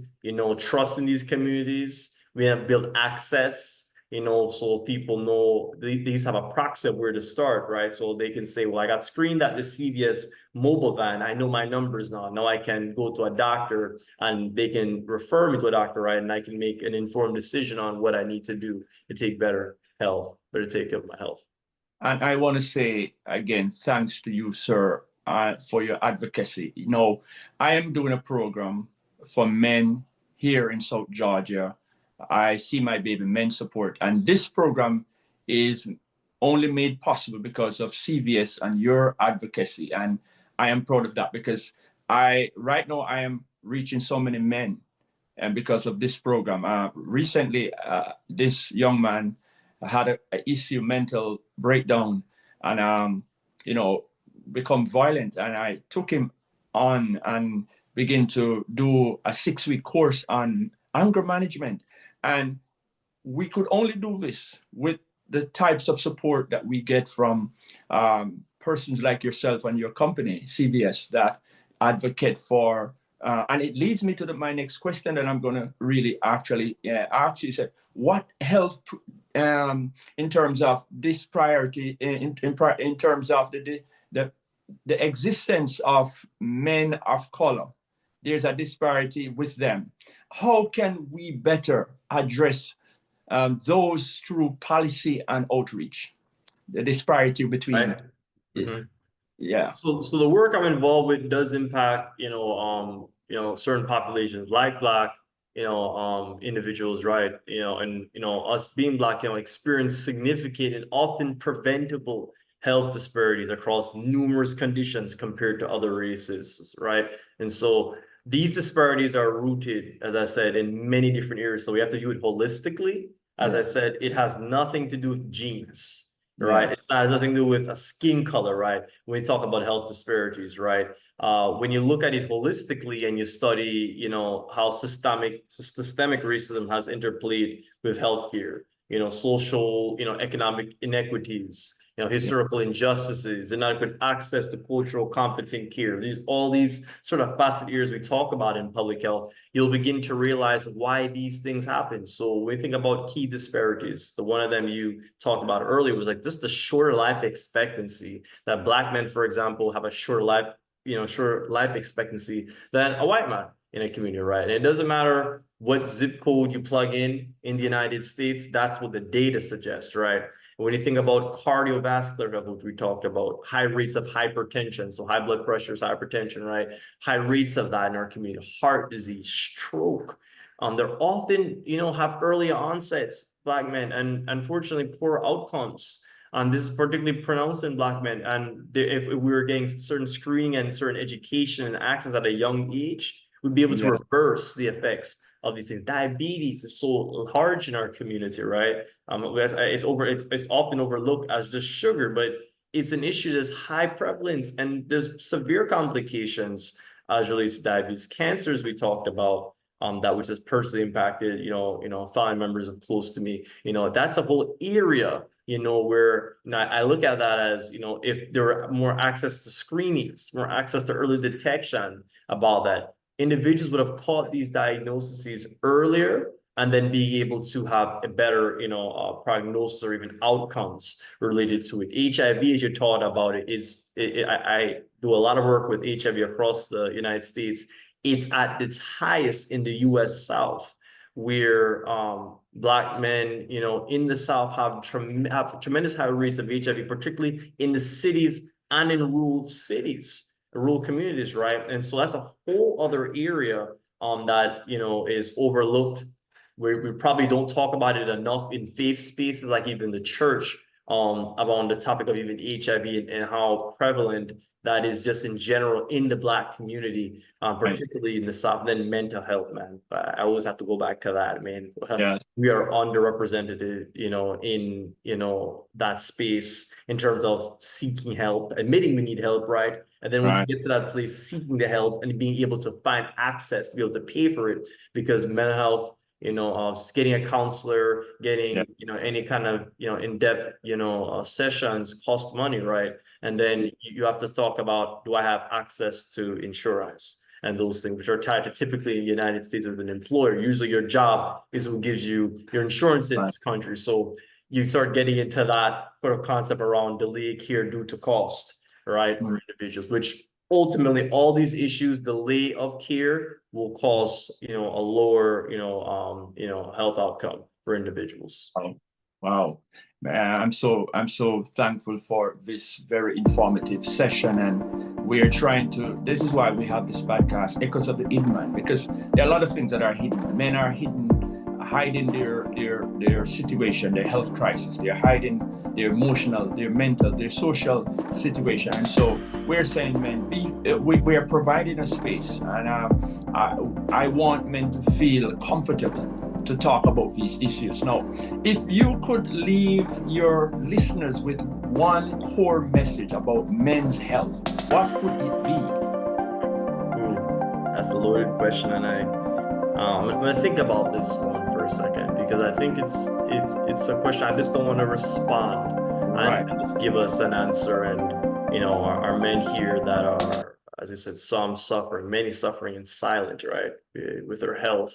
[SPEAKER 3] trust in these communities. We have built access, so people know these have a proxy of where to start, right? So they can say, well, I got screened at the CVS mobile van. I know my numbers now. Now I can go to a doctor and they can refer me to a doctor, right? And I can make an informed decision on what I need to do to take better take care of my health.
[SPEAKER 2] And I want to say again, thanks to you, sir, for your advocacy. I am doing a program for men here in South Georgia. I See My Baby Men Support. And this program is only made possible because of CVS and your advocacy. And I am proud of that, because right now I am reaching so many men, and because of this program. Recently, this young man had a issue, mental breakdown, and become violent. And I took him on and begin to do a 6-week course on anger management. And we could only do this with the types of support that we get from persons like yourself and your company, CVS, that advocate for. And it leads me to my next question that I'm going to really actually ask you. Said, what health in terms of this priority, in terms of the existence of men of color? There's a disparity with them. How can we better address those through policy and outreach? The disparity between,
[SPEAKER 3] right? Mm-hmm.
[SPEAKER 2] Yeah.
[SPEAKER 3] So the work I'm involved with does impact, certain populations like Black, individuals, right? And us being Black, experience significant and often preventable health disparities across numerous conditions compared to other races, right? And so these disparities are rooted, as I said, in many different areas. So we have to view it holistically. As I said, it has nothing to do with genes. Right. It's not nothing to do with a skin color, right? When we talk about health disparities, right? When you look at it holistically and you study, how systemic racism has interplayed with healthcare, social, economic inequities, historical injustices, inadequate access to cultural competent care. All these sort of facet areas we talk about in public health, you'll begin to realize why these things happen. So when we think about key disparities, the one of them you talked about earlier was like just the shorter life expectancy, that Black men, for example, have a shorter life expectancy than a white man in a community, right? And it doesn't matter what zip code you plug in the United States, that's what the data suggests, right? When you think about cardiovascular health, which we talked about, high rates of hypertension, so high blood pressure is hypertension, right? High rates of that in our community, heart disease, stroke. They're often, have early onsets, Black men, and unfortunately poor outcomes. This is particularly pronounced in Black men. And if we were getting certain screening and certain education and access at a young age, we'd be able to reverse the effects of these things. Diabetes is so large in our community, right? It's often overlooked as just sugar, but it's an issue that's high prevalence and there's severe complications as relates to diabetes. Cancers we talked about, that which has personally impacted, family members of close to me. That's a whole area, where I look at that as, if there were more access to screenings, more access to early detection about that, individuals would have caught these diagnoses earlier and then being able to have a better, prognosis or even outcomes related to it. HIV, as you taught about it, I do a lot of work with HIV across the United States. It's at its highest in the U.S. South, where Black men, in the South have tremendous high rates of HIV, particularly in the cities and in rural communities, right? And so that's a whole other area that is overlooked. We probably don't talk about it enough in faith spaces, like even the church, about the topic of even HIV and how prevalent that is just in general in the Black community, particularly in the South. Then mental health, man. I always have to go back to that, man. We are underrepresented, in that space in terms of seeking help, admitting we need help, right? And then when you get to that place, seeking the help and being able to find access to be able to pay for it, because mental health, getting a counselor, getting, any kind of, in-depth, sessions cost money, right? And then you have to talk about, do I have access to insurance and those things, which are tied to typically in the United States with an employer. Usually your job is what gives you your insurance in this country. So you start getting into that sort of concept around delayed care due to cost, right? For individuals, which ultimately all these issues, delay of care will cause, a lower, health outcome for individuals.
[SPEAKER 2] Wow. I'm so thankful for this very informative session, and we're trying to, this is why we have this podcast, Echoes of the Hidden Man, because there are a lot of things that are hidden. Men are hiding their situation, their health crisis, they're hiding their emotional, their mental, their social situation. And so we're saying, men, we are providing a space, and I want men to feel comfortable to talk about these issues. Now, if you could leave your listeners with one core message about men's health, what would it be?
[SPEAKER 3] That's a loaded question, and I'm gonna think about this one for a second, because I think it's a question I just don't want to respond
[SPEAKER 2] Right.
[SPEAKER 3] and just give us an answer. And our men here that are, as you said, some suffering, many suffering in silence, right, with their health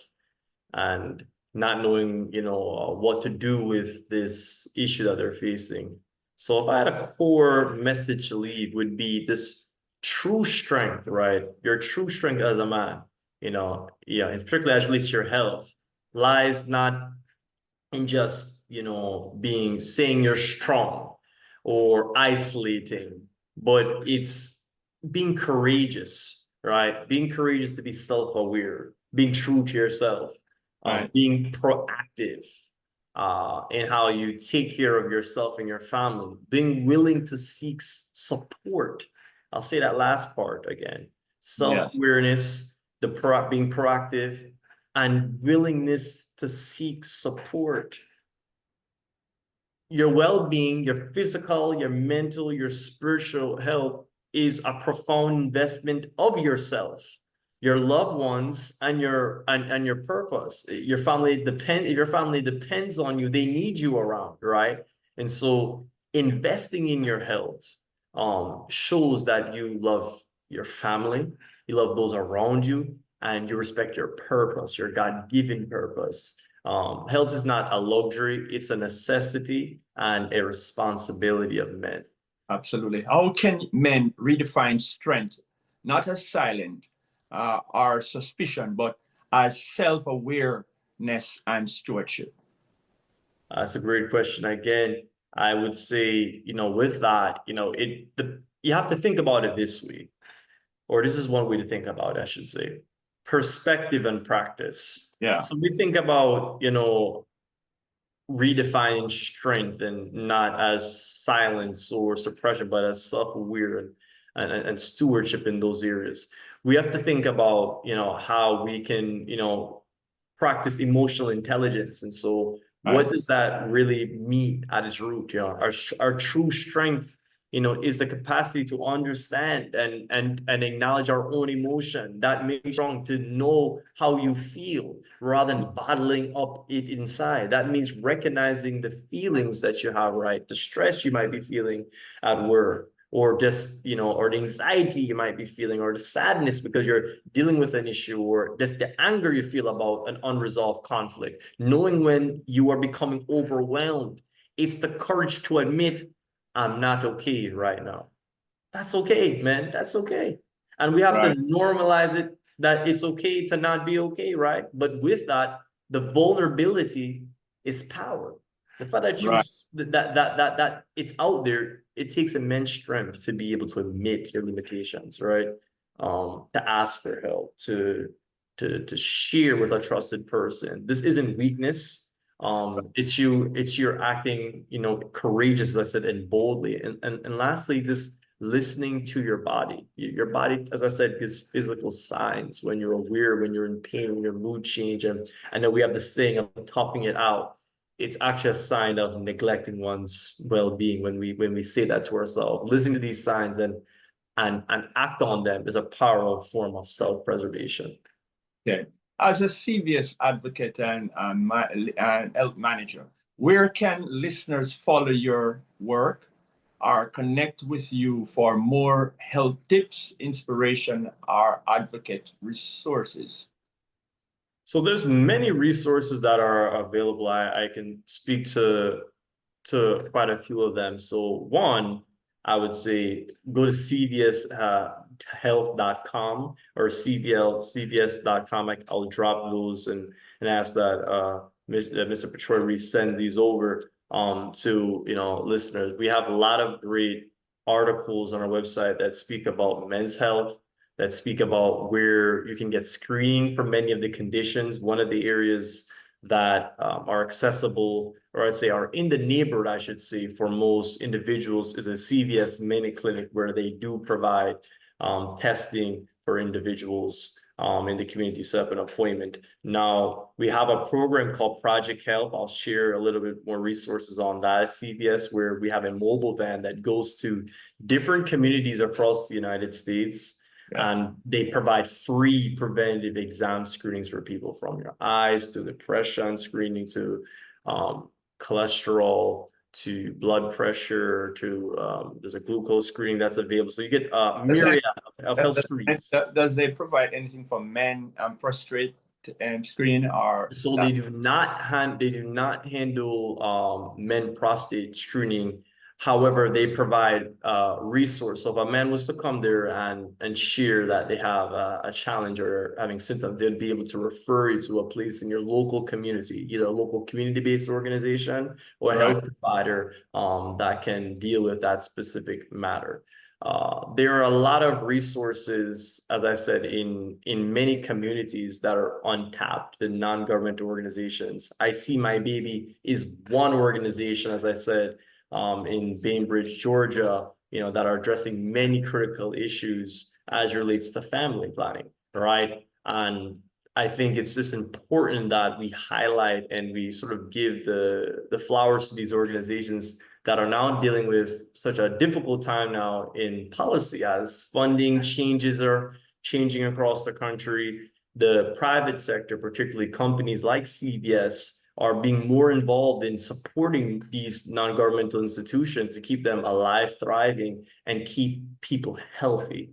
[SPEAKER 3] and not knowing, what to do with this issue that they're facing. So if I had a core message to leave, would be this true strength, right? Your true strength as a man, and particularly as it relates to your health, lies not in just, saying you're strong or isolating, but it's being courageous, right? Being courageous to be self-aware, being true to yourself,
[SPEAKER 2] Right.
[SPEAKER 3] being proactive in how you take care of yourself and your family, being willing to seek support. I'll say that last part again. Self-awareness, being proactive, and willingness to seek support. Your well-being, your physical, your mental, your spiritual health is a profound investment of yourself, your loved ones, and your purpose. Your family depends on you. They need you around, right? And so investing in your health shows that you love your family, you love those around you, and you respect your purpose, your God-given purpose. Health is not a luxury, it's a necessity and a responsibility of men.
[SPEAKER 2] Absolutely. How can men redefine strength, not as silent or suspicion, but as self-awareness and stewardship?
[SPEAKER 3] That's a great question. Again, I would say, with that, you have to think about it this way, or this is one way to think about it, I should say. Perspective and practice.
[SPEAKER 2] Yeah.
[SPEAKER 3] So we think about, redefining strength, and not as silence or suppression, but as self-aware and stewardship in those areas. We have to think about, how we can, practice emotional intelligence. And so what does that really mean at its root? Our true strength, is the capacity to understand and acknowledge our own emotion. That makes strong to know how you feel rather than bottling up it inside. That means recognizing the feelings that you have, right? The stress you might be feeling at work, or just, or the anxiety you might be feeling, or the sadness because you're dealing with an issue, or just the anger you feel about an unresolved conflict. Knowing when you are becoming overwhelmed, it's the courage to admit, I'm not okay right now. That's okay, man. That's okay. And we have to normalize it, that it's okay to not be okay, right? But with that, the vulnerability is power. The fact that that it's out there, it takes immense strength to be able to admit your limitations, right? To ask for help, to share with a trusted person. This isn't weakness. It's you're acting, courageous, as I said, and boldly. And lastly, this listening to your body. Your body, as I said, gives physical signs when you're aware, when you're in pain, when your mood change. And I know we have this saying of toughing it out. It's actually a sign of neglecting one's well-being when we say that to ourselves. Listening to these signs and act on them is a powerful form of self-preservation.
[SPEAKER 2] Okay. As a CVS advocate and health manager, where can listeners follow your work or connect with you for more health tips, inspiration, or advocate resources?
[SPEAKER 3] So there's many resources that are available. I can speak to quite a few of them. So one, I would say go to CVS health.com or cvs.com. I'll drop those and ask that Mr. Petroy send these over to listeners. We have a lot of great articles on our website that speak about men's health, that speak about where you can get screening for many of the conditions. One of the areas that are accessible, or I'd say are in the neighborhood, I should say, for most individuals, is a CVS mini clinic where they do provide testing for individuals in the community, set up an appointment. Now, we have a program called Project Health. I'll share a little bit more resources on that at CVS, where we have a mobile van that goes to different communities across the United States. Yeah. And they provide free preventative exam screenings for people, from your eyes to depression screening to cholesterol to blood pressure to there's a glucose screening that's available. So you get a myriad of health screens.
[SPEAKER 2] Does they provide anything for men prostate screen? Or
[SPEAKER 3] so they do not handle men prostate screening. However, they provide resource. So if a man was to come there and share that they have a challenge or having symptoms, they'd be able to refer you to a place in your local community, either a local community-based organization or a health provider that can deal with that specific matter. There are a lot of resources, as I said, in many communities that are untapped, the non-governmental organizations. I See My Baby is one organization, as I said, in Bainbridge, Georgia, that are addressing many critical issues as it relates to family planning, right? And I think it's just important that we highlight and we sort of give the flowers to these organizations that are now dealing with such a difficult time now in policy, as funding changes are changing across the country. The private sector, particularly companies like CVS, are being more involved in supporting these non-governmental institutions to keep them alive, thriving, and keep people healthy.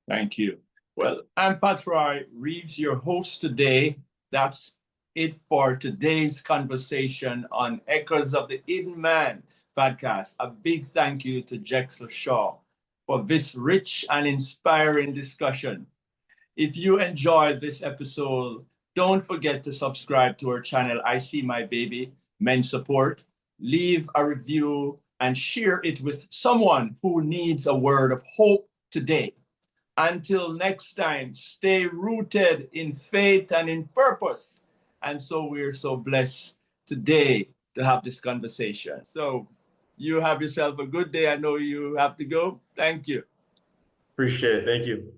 [SPEAKER 2] Thank you. Well, I'm Patroy Reeves, your host today. That's it for today's conversation on Echoes of the Hidden Man podcast. A big thank you to Drexel Shaw for this rich and inspiring discussion. If you enjoyed this episode, don't forget to subscribe to our channel, I See My Baby, Men Support. Leave a review and share it with someone who needs a word of hope today. Until next time, stay rooted in faith and in purpose. And so we're so blessed today to have this conversation. So you have yourself a good day. I know you have to go. Thank you.
[SPEAKER 3] Appreciate it. Thank you.